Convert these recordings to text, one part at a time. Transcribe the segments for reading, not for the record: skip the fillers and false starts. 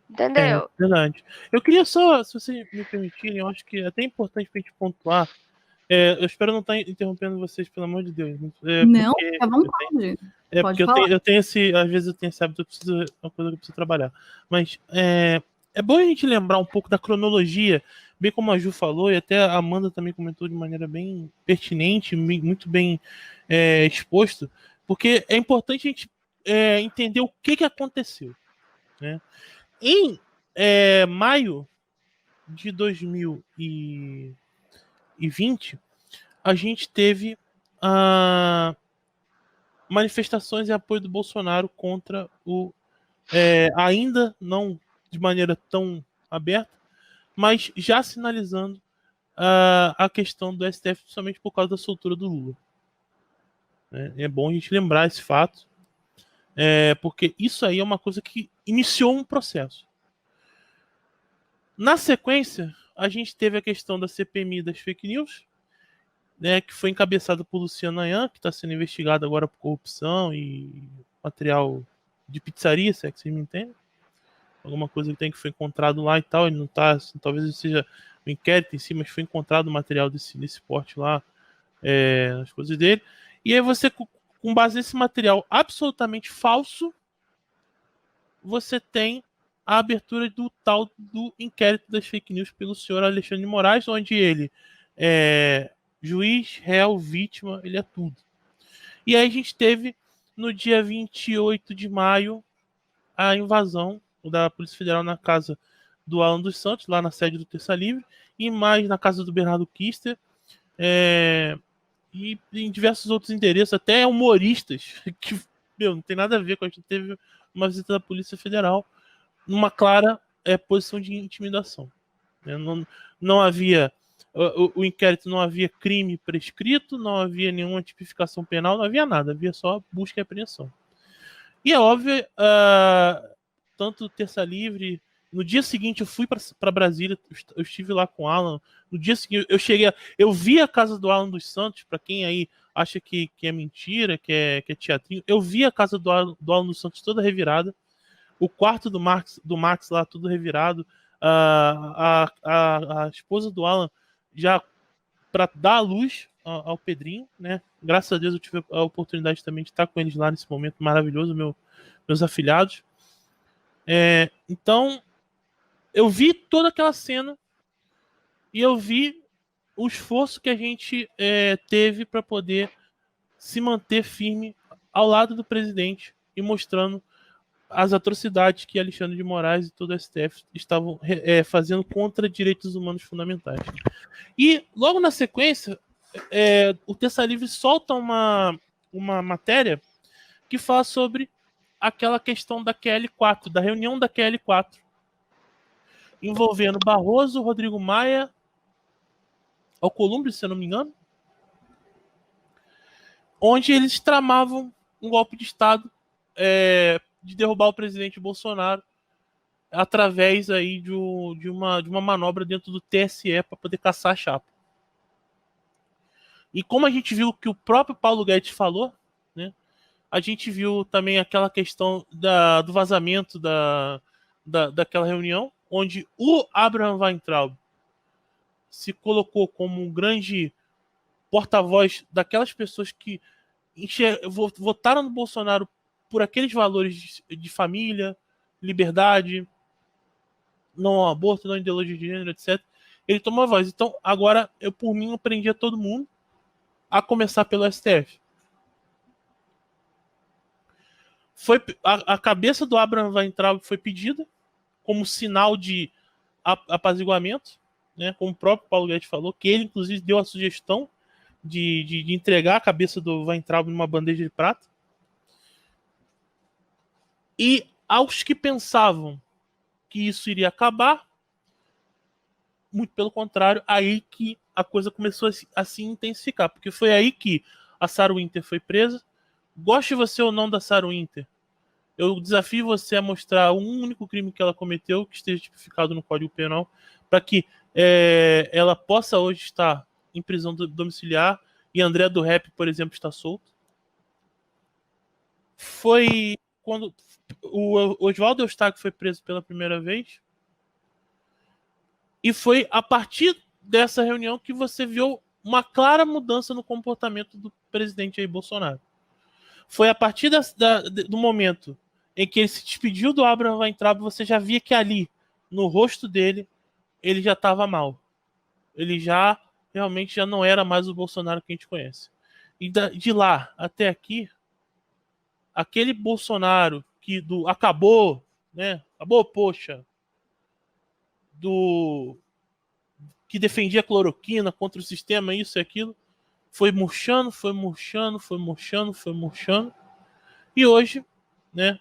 É, Entendeu? verdade. Eu queria só, se vocês me permitirem, eu acho que é até importante pra gente pontuar. Eu espero não estar interrompendo vocês, pelo amor de Deus. Não, fica à vontade. Porque Pode falar. eu tenho esse. Às vezes eu tenho esse hábito, uma coisa que eu preciso trabalhar. Mas é bom a gente lembrar um pouco da cronologia, bem como a Ju falou, e até a Amanda também comentou de maneira bem pertinente, muito bem exposto, porque é importante a gente entender o que aconteceu. Né? Em maio de 2020, a gente teve manifestações em apoio do Bolsonaro contra ainda não de maneira tão aberta, mas já sinalizando a questão do STF, principalmente por causa da soltura do Lula. É bom a gente lembrar esse fato, porque isso aí é uma coisa que iniciou um processo. Na sequência, a gente teve a questão da CPMI das fake news, né, que foi encabeçada por Luciano Ayan, que está sendo investigado agora por corrupção e material de pizzaria, se é que vocês me entendem. Alguma coisa que foi encontrado lá e tal, ele não está, assim, talvez ele seja um inquérito em si, mas foi encontrado material desse porte lá, as coisas dele. E aí você, com base nesse material absolutamente falso, você tem a abertura do tal do inquérito das fake news pelo senhor Alexandre de Moraes, onde ele é juiz, réu, vítima, ele é tudo. E aí a gente teve, no dia 28 de maio, a invasão da Polícia Federal na casa do Alan dos Santos, lá na sede do Terça Livre, e mais na casa do Bernardo Kister, e em diversos outros endereços, até humoristas, que não tem nada a ver com a gente. Teve uma visita da Polícia Federal numa clara posição de intimidação. Não havia o inquérito, não havia crime prescrito, não havia nenhuma tipificação penal, não havia nada, havia só busca e apreensão. E é óbvio, tanto Terça Livre, no dia seguinte eu fui para Brasília, eu estive lá com o Alan, no dia seguinte eu vi a casa do Alan dos Santos, para quem aí acha que é mentira, que é teatrinho, eu vi a casa do Alan dos Santos toda revirada, o quarto do Max lá tudo revirado, a esposa do Alan já para dar a luz ao Pedrinho, né? Graças a Deus eu tive a oportunidade também de estar com eles lá nesse momento maravilhoso, meus afilhados. Então, eu vi toda aquela cena e eu vi o esforço que a gente teve para poder se manter firme ao lado do presidente e mostrando as atrocidades que Alexandre de Moraes e todo o STF estavam fazendo contra direitos humanos fundamentais. E logo na sequência, o Terça Livre solta uma matéria que fala sobre aquela questão da QL4, da reunião da QL4, envolvendo Barroso, Rodrigo Maia, Alcolumbre, se eu não me engano, onde eles tramavam um golpe de Estado de derrubar o presidente Bolsonaro através aí de uma manobra dentro do TSE para poder caçar a chapa. E como a gente viu que o próprio Paulo Guedes falou, né, a gente viu também aquela questão do vazamento daquela reunião, onde o Abraham Weintraub se colocou como um grande porta-voz daquelas pessoas que votaram no Bolsonaro por aqueles valores de família, liberdade, não ao aborto, não ideologia de gênero, etc. Ele tomou a voz. Então, agora, por mim, eu prendia todo mundo, a começar pelo STF. A cabeça do Abraham Weintraub foi pedida como sinal de apaziguamento, né, como o próprio Paulo Guedes falou, que ele, inclusive, deu a sugestão de entregar a cabeça do Weintraub numa bandeja de prata. E aos que pensavam que isso iria acabar, muito pelo contrário, aí que a coisa começou a se intensificar, porque foi aí que a Sarah Winter foi presa. Goste você ou não da Sarah Winter, eu desafio você a mostrar um único crime que ela cometeu que esteja tipificado no Código Penal, para que ela possa hoje estar em prisão domiciliar e André do Rap, por exemplo, está solto. Foi quando o Oswaldo Eustáquio foi preso pela primeira vez, e foi a partir dessa reunião que você viu uma clara mudança no comportamento do presidente Jair Bolsonaro. Foi a partir do momento em que ele se despediu do Abraham Weintraub, você já via que ali, no rosto dele, ele já estava mal. Ele já realmente já não era mais o Bolsonaro que a gente conhece. E de lá até aqui, aquele Bolsonaro que acabou, né? Acabou, poxa, que defendia a cloroquina contra o sistema, isso e aquilo, foi murchando, foi murchando, foi murchando, foi murchando. E hoje, né?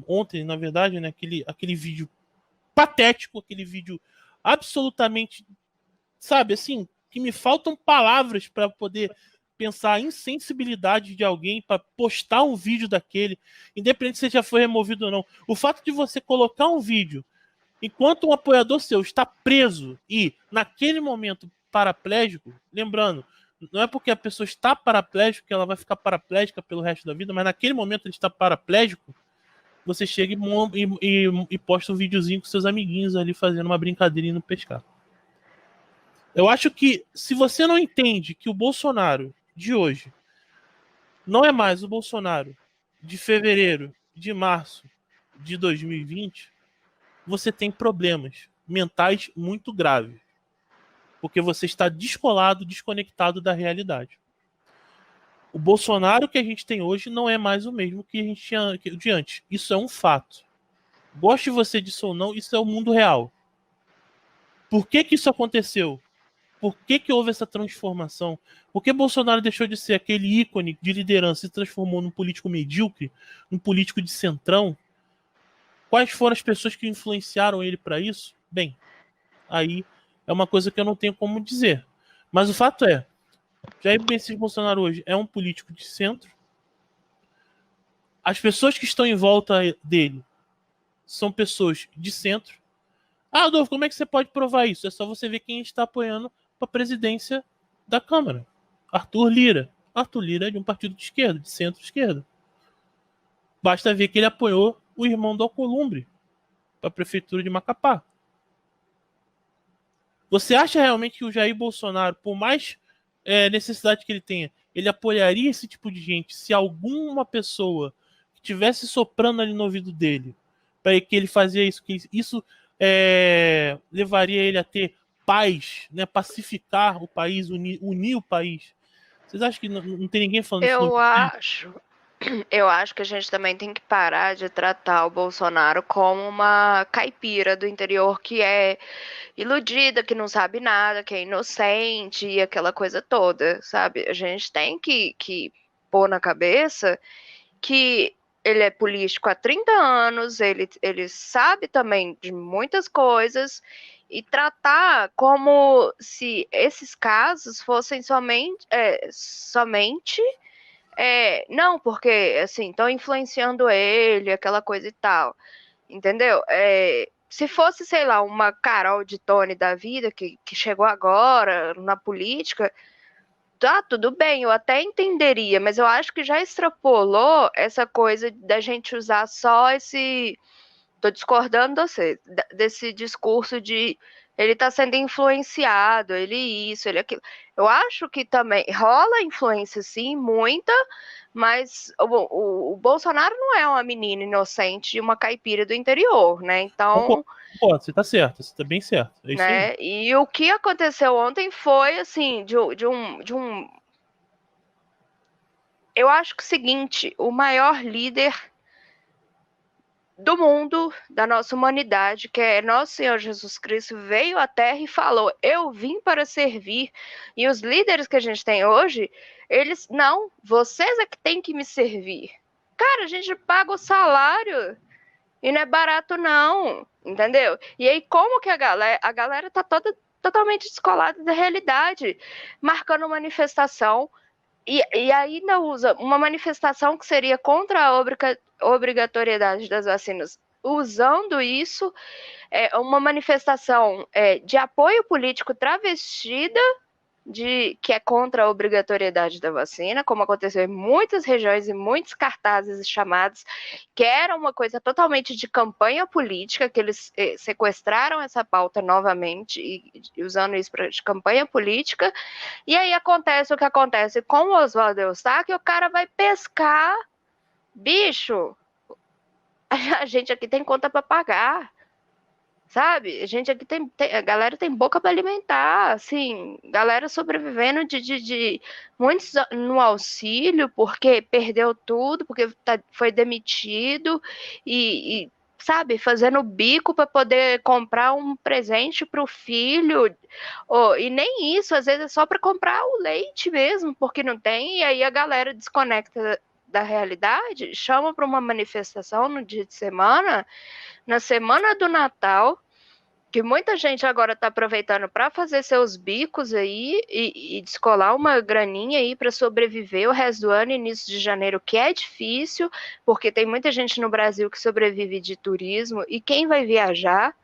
Ontem, na verdade, né? Aquele vídeo patético, aquele vídeo absolutamente, sabe, assim, que me faltam palavras para poder pensar a insensibilidade de alguém para postar um vídeo daquele, independente se já foi removido ou não. O fato de você colocar um vídeo enquanto um apoiador seu está preso e, naquele momento, paraplégico, lembrando, não é porque a pessoa está paraplégica que ela vai ficar paraplégica pelo resto da vida, mas naquele momento ele está paraplégico, você chega e posta um videozinho com seus amiguinhos ali fazendo uma brincadeira e indo pescar. Eu acho que se você não entende que o Bolsonaro de hoje não é mais o Bolsonaro de fevereiro, de março de 2020, você tem problemas mentais muito graves. Porque você está descolado, desconectado da realidade. O Bolsonaro que a gente tem hoje não é mais o mesmo que a gente tinha de antes. Isso é um fato. Goste você disso ou não, isso é o mundo real. Por que isso aconteceu? Por que houve essa transformação? Por que Bolsonaro deixou de ser aquele ícone de liderança e se transformou num político medíocre, num político de centrão? Quais foram as pessoas que influenciaram ele para isso? Bem, aí é uma coisa que eu não tenho como dizer. Mas o fato é, Jair Messias Bolsonaro hoje é um político de centro. As pessoas que estão em volta dele são pessoas de centro. Ah, Adolfo, como é que você pode provar isso? É só você ver quem está apoiando para a presidência da Câmara. Arthur Lira. Arthur Lira é de um partido de esquerda, de centro-esquerda. Basta ver que ele apoiou o irmão do Alcolumbre para a prefeitura de Macapá. Você acha realmente que o Jair Bolsonaro, por mais necessidade que ele tenha, ele apoiaria esse tipo de gente se alguma pessoa que estivesse soprando ali no ouvido dele para que ele fazia isso, que isso levaria ele a ter paz, né, pacificar o país, unir o país? Vocês acham que não tem ninguém falando isso? Eu acho que a gente também tem que parar de tratar o Bolsonaro como uma caipira do interior que é iludida, que não sabe nada, que é inocente e aquela coisa toda, sabe? A gente tem que pôr na cabeça que ele é político há 30 anos, ele sabe também de muitas coisas e tratar como se esses casos fossem somente não, porque, assim, estão influenciando ele, aquela coisa e tal, entendeu? Se fosse, sei lá, uma Carol de Tony da vida, que chegou agora na política, tá, tudo bem, eu até entenderia, mas eu acho que já extrapolou essa coisa da gente usar só esse... Tô discordando de você, desse discurso de ele tá sendo influenciado, ele isso, ele aquilo. Eu acho que também rola influência, sim, muita, mas o Bolsonaro não é uma menina inocente de uma caipira do interior, né? Então... Concordo, você tá certo, você tá bem certo. É isso né? aí. E o que aconteceu ontem foi, assim, de um... Eu acho que é o seguinte, o maior líder do mundo, da nossa humanidade, que é nosso Senhor Jesus Cristo, veio à Terra e falou: eu vim para servir. E os líderes que a gente tem hoje, eles, não, vocês é que tem que me servir. Cara, a gente paga o salário e não é barato não, entendeu? E aí como que a galera tá toda totalmente descolada da realidade, marcando manifestação, e ainda usa uma manifestação que seria contra a obrigatoriedade das vacinas, usando isso, uma manifestação de apoio político travestida que é contra a obrigatoriedade da vacina, como aconteceu em muitas regiões e muitos cartazes e chamados, que era uma coisa totalmente de campanha política, que eles sequestraram essa pauta novamente e usando isso de campanha política, e aí acontece o que acontece com o Oswaldo Eustáquio, o cara vai pescar, bicho, a gente aqui tem conta para pagar. Sabe? A gente aqui a galera tem boca para alimentar, assim, galera sobrevivendo de muitos no auxílio, porque perdeu tudo, porque foi demitido sabe, fazendo bico para poder comprar um presente para o filho, e nem isso, às vezes é só para comprar o leite mesmo, porque não tem, e aí a galera desconecta da realidade, chama para uma manifestação no dia de semana, na semana do Natal, que muita gente agora está aproveitando para fazer seus bicos aí e descolar uma graninha aí para sobreviver o resto do ano, início de janeiro, que é difícil, porque tem muita gente no Brasil que sobrevive de turismo, e quem vai viajar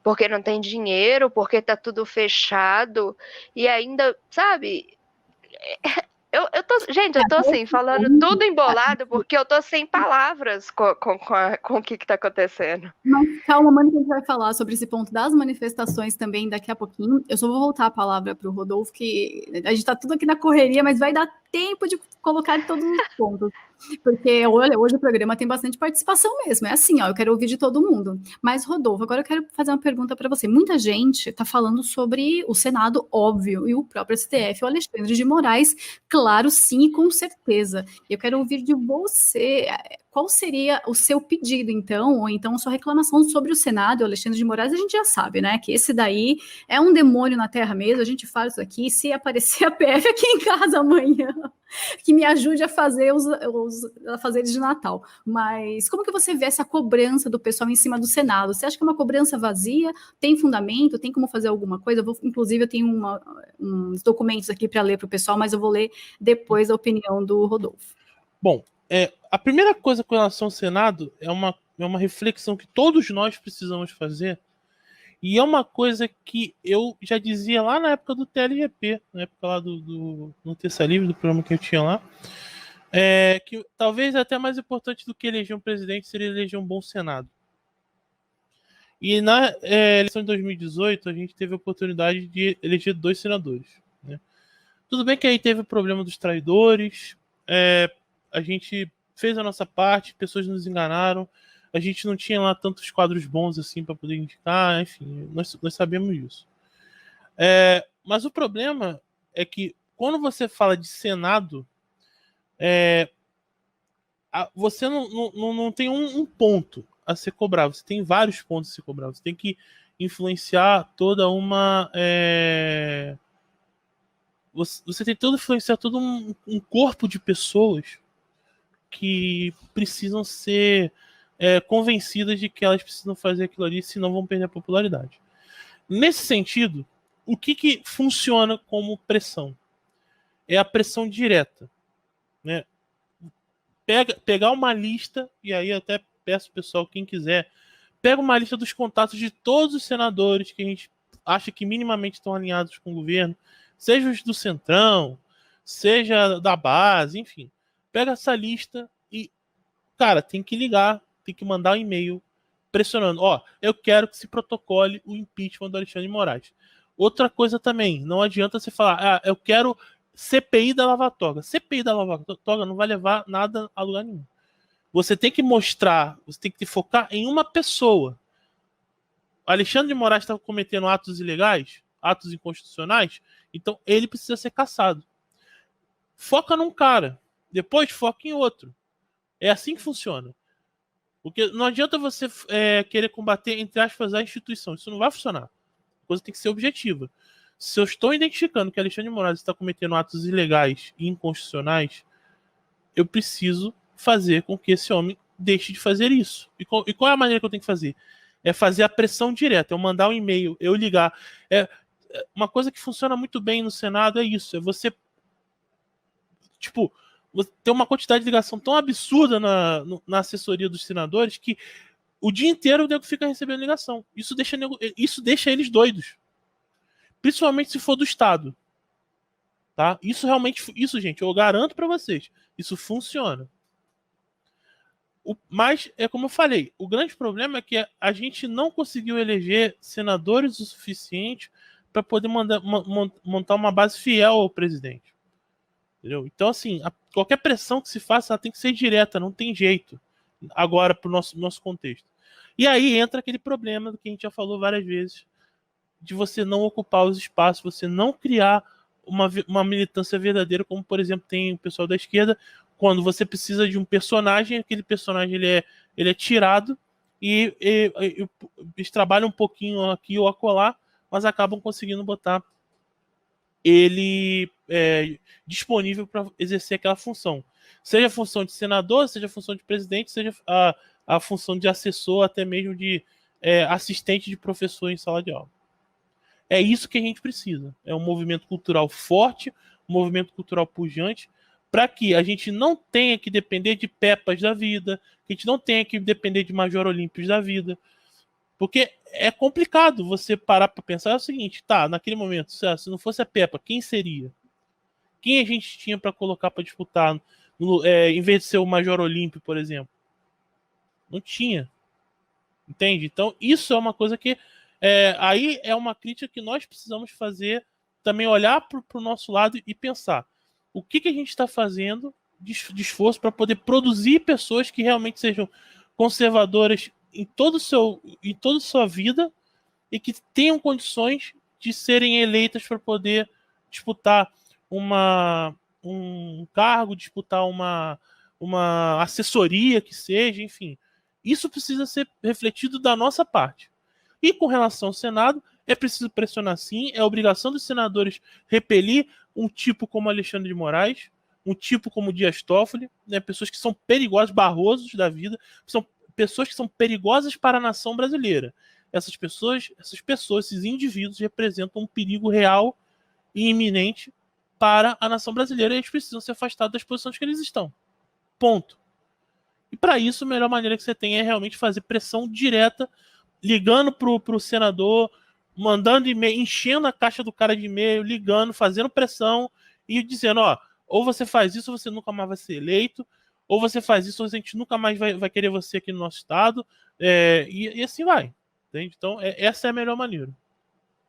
porque não tem dinheiro, porque está tudo fechado, e ainda, sabe... Gente, eu tô assim, falando tudo embolado, porque eu tô sem palavras com o que tá acontecendo. Mas calma, mano, que a gente vai falar sobre esse ponto das manifestações também daqui a pouquinho. Eu só vou voltar a palavra para o Rodolfo, que a gente tá tudo aqui na correria, mas vai dar tempo de colocar todos os pontos. Porque, olha, hoje o programa tem bastante participação mesmo. É assim, ó, eu quero ouvir de todo mundo. Mas, Rodolfo, agora eu quero fazer uma pergunta para você. Muita gente está falando sobre o Senado, óbvio, e o próprio STF, o Alexandre de Moraes, claro, sim, e com certeza. Eu quero ouvir de você qual seria o seu pedido, então, ou então sua reclamação sobre o Senado, o Alexandre de Moraes. A gente já sabe, né, que esse daí é um demônio na terra mesmo, a gente fala isso aqui, se aparecer a PF aqui em casa amanhã, que me ajude a fazer os afazeres de Natal. Mas como que você vê essa cobrança do pessoal em cima do Senado? Você acha que é uma cobrança vazia? Tem fundamento? Tem como fazer alguma coisa? Inclusive, eu tenho uns documentos aqui para ler para o pessoal, mas eu vou ler depois a opinião do Rodolfo. Bom, a primeira coisa com relação ao Senado é uma reflexão que todos nós precisamos fazer, e é uma coisa que eu já dizia lá na época do TLGP, na época lá no Terça Livre, do programa que eu tinha lá, que talvez até mais importante do que eleger um presidente seria eleger um bom Senado. E na eleição de 2018, a gente teve a oportunidade de eleger 2 senadores, né? Tudo bem que aí teve o problema dos traidores, a gente fez a nossa parte, pessoas nos enganaram, a gente não tinha lá tantos quadros bons assim para poder indicar, enfim, nós sabemos disso. Mas o problema é que quando você fala de Senado, você não tem um ponto a ser cobrado, você tem vários pontos a ser cobrados, você tem que influenciar toda uma... Você tem que influenciar todo um corpo de pessoas que precisam ser convencidas de que elas precisam fazer aquilo ali, senão vão perder a popularidade. Nesse sentido, o que funciona como pressão? É a pressão direta, né? Pegar uma lista, e aí até peço pessoal, quem quiser, pega uma lista dos contatos de todos os senadores que a gente acha que minimamente estão alinhados com o governo, seja os do Centrão, seja da base, enfim. Pega essa lista e, cara, tem que ligar, tem que mandar um e-mail pressionando. Eu quero que se protocole o impeachment do Alexandre de Moraes. Outra coisa também, não adianta você falar, eu quero CPI da Lava Toga. CPI da Lava Toga não vai levar nada a lugar nenhum. Você tem que mostrar, você tem que focar em uma pessoa. O Alexandre de Moraes estava cometendo atos ilegais, atos inconstitucionais, então ele precisa ser cassado. Foca num cara, depois foca em outro. É assim que funciona. Porque não adianta você querer combater, entre aspas, a instituição. Isso não vai funcionar. A coisa tem que ser objetiva. Se eu estou identificando que Alexandre de Moraes está cometendo atos ilegais e inconstitucionais, eu preciso fazer com que esse homem deixe de fazer isso. E qual é a maneira que eu tenho que fazer? É fazer a pressão direta, eu mandar um e-mail, eu ligar. Uma coisa que funciona muito bem no Senado é isso, é você ter uma quantidade de ligação tão absurda na assessoria dos senadores que o dia inteiro o nego fica recebendo ligação. Isso deixa eles doidos. Principalmente se for do Estado. Tá? Isso realmente, isso, gente, eu garanto para vocês, isso funciona. Mas, é como eu falei, o grande problema é que a gente não conseguiu eleger senadores o suficiente para poder montar uma base fiel ao presidente. Entendeu? Então, assim, qualquer pressão que se faça, ela tem que ser direta, não tem jeito. Agora, para o nosso contexto. E aí entra aquele problema do que a gente já falou várias vezes, de você não ocupar os espaços, você não criar uma militância verdadeira, como, por exemplo, tem o pessoal da esquerda, quando você precisa de um personagem, aquele personagem ele é tirado e eles trabalham um pouquinho aqui ou acolá, mas acabam conseguindo botar ele disponível para exercer aquela função. Seja a função de senador, seja a função de presidente, seja a função de assessor, até mesmo de assistente de professor em sala de aula. É isso que a gente precisa. É um movimento cultural forte, um movimento cultural pujante, para que a gente não tenha que depender de Pepas da vida, que a gente não tenha que depender de Major Olímpios da vida. Porque é complicado você parar para pensar. É o seguinte, tá, naquele momento, se não fosse a Peppa, quem seria? Quem a gente tinha para colocar para disputar, em vez de ser o Major Olímpio, por exemplo? Não tinha. Entende? Então, isso é uma coisa que aí é uma crítica que nós precisamos fazer, também olhar para o nosso lado e pensar o que a gente está fazendo de esforço para poder produzir pessoas que realmente sejam conservadoras em toda a sua vida e que tenham condições de serem eleitas para poder disputar um cargo, disputar uma assessoria que seja, enfim. Isso precisa ser refletido da nossa parte. E com relação ao Senado, é preciso pressionar sim, é obrigação dos senadores repelir um tipo como Alexandre de Moraes, um tipo como Dias Toffoli, né, pessoas que são perigosas, Barrosos da vida, são pessoas que são perigosas para a nação brasileira. Essas pessoas, esses indivíduos representam um perigo real e iminente para a nação brasileira e eles precisam ser afastados das posições que eles estão. Ponto. E para isso, a melhor maneira que você tem é realmente fazer pressão direta, ligando pro senador, mandando e-mail, enchendo a caixa do cara de e-mail, ligando, fazendo pressão e dizendo, ó, ou você faz isso ou você nunca mais vai ser eleito, ou você faz isso ou a gente nunca mais vai querer você aqui no nosso estado, e assim vai. Entende? Então, essa é a melhor maneira.